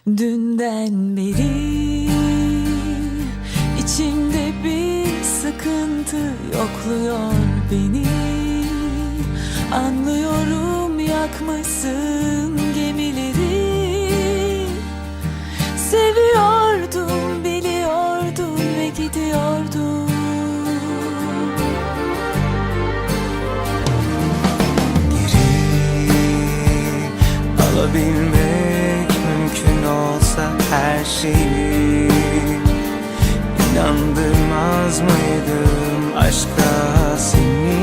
Dünden beri içimde bir sıkıntı yokluyor beni. Anlıyorum, yakmışsın gemileri. Seviyordum, biliyordum ve gidiyordum. Geri alabilmek mümkün olsa her şeyi, İnandırmaz mıydım aşka seni?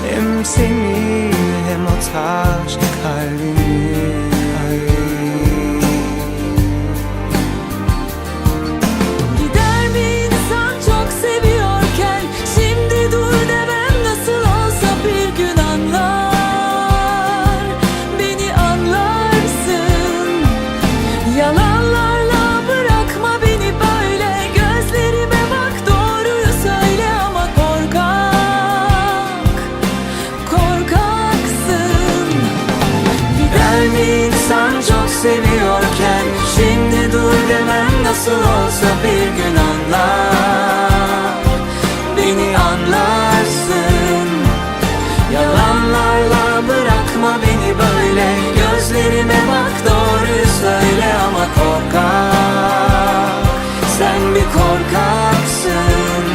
Hem seni hem o taş kalbimi. Gider mi insan çok seviyorken? Şimdi dur demem nasıl olsa bir gün anlar. Beni anlarsın. Yalanlarla bırakma beni böyle. Gözlerime bak, doğruyu söyle ama korkaksın. Gider mi insan çok seviyorken? Şimdi dur demem nasıl olsa bir gün anlar. Beni anlarsın. Yalanlarla bırakma beni böyle. Gözlerime bak, doğruyu söyle ama korkak. Sen bir korkaksın.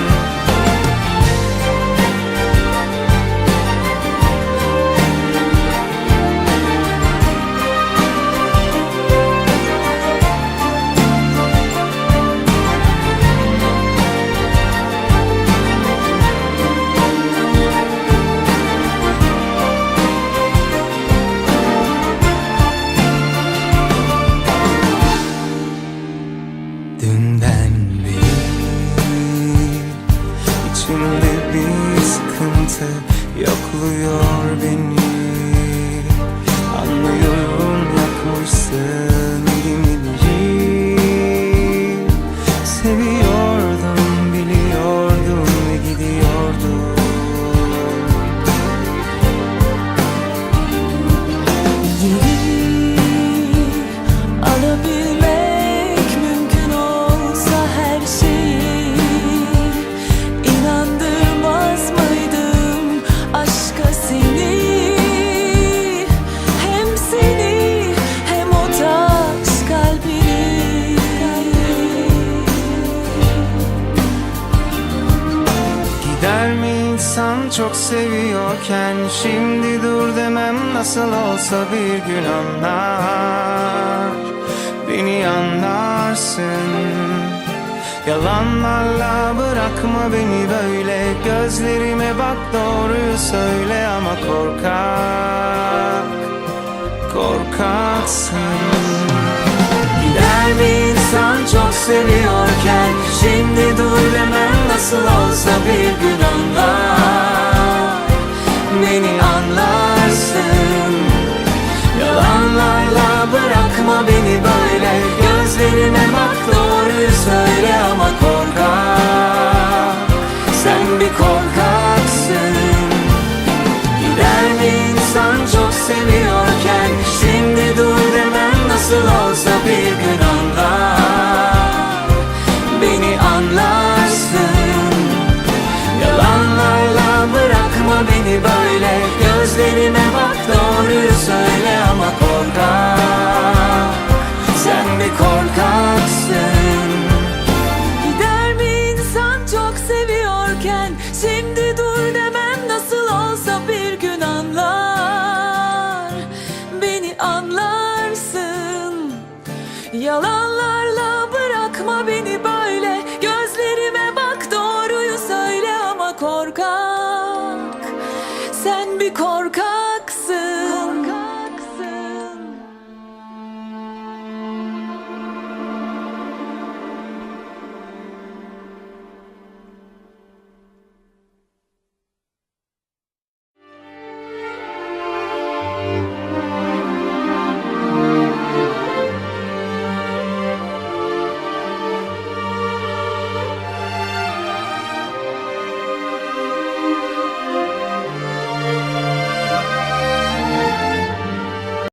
Dünden beri içimde bir sıkıntı yokluyor beni. Anlıyorum, yakmışsın gemileri. Seviyordum, biliyordum ve gidiyordum. Geri alabilmek mümkün olsa her şeyi, İnandırmaz mıydım aşka seni? Hem seni hem o taş kalbini. Gider mi insan çok seviyorken? Şimdi dur demem nasıl olsa bir gün anlar. Beni anlarsın. Yalanlarla bırakma beni böyle. Gözlerime bak, doğruyu söyle ama korkaksın. Gider mi insan çok seviyorken? Şimdi dur demem nasıl olsa bir gün anlar. Beni anlarsın. Yalanlarla bırakma beni böyle. Gözlerime bak, doğruyu söyle ama korkak. Sen bir korkaksın. Gider mi insan çok seviyorken? Şimdi dur demem nasıl olsa bir gün anlar. Beni anlarsın. Yalanlarla bırakma beni böyle. Gözlerime bak, doğruyu söyle ama korkak. Sen bir korkaksın. Gider mi insan çok seviyorken? Şimdi dur demem nasıl olsa bir gün anlar. Beni anlarsın. Yalan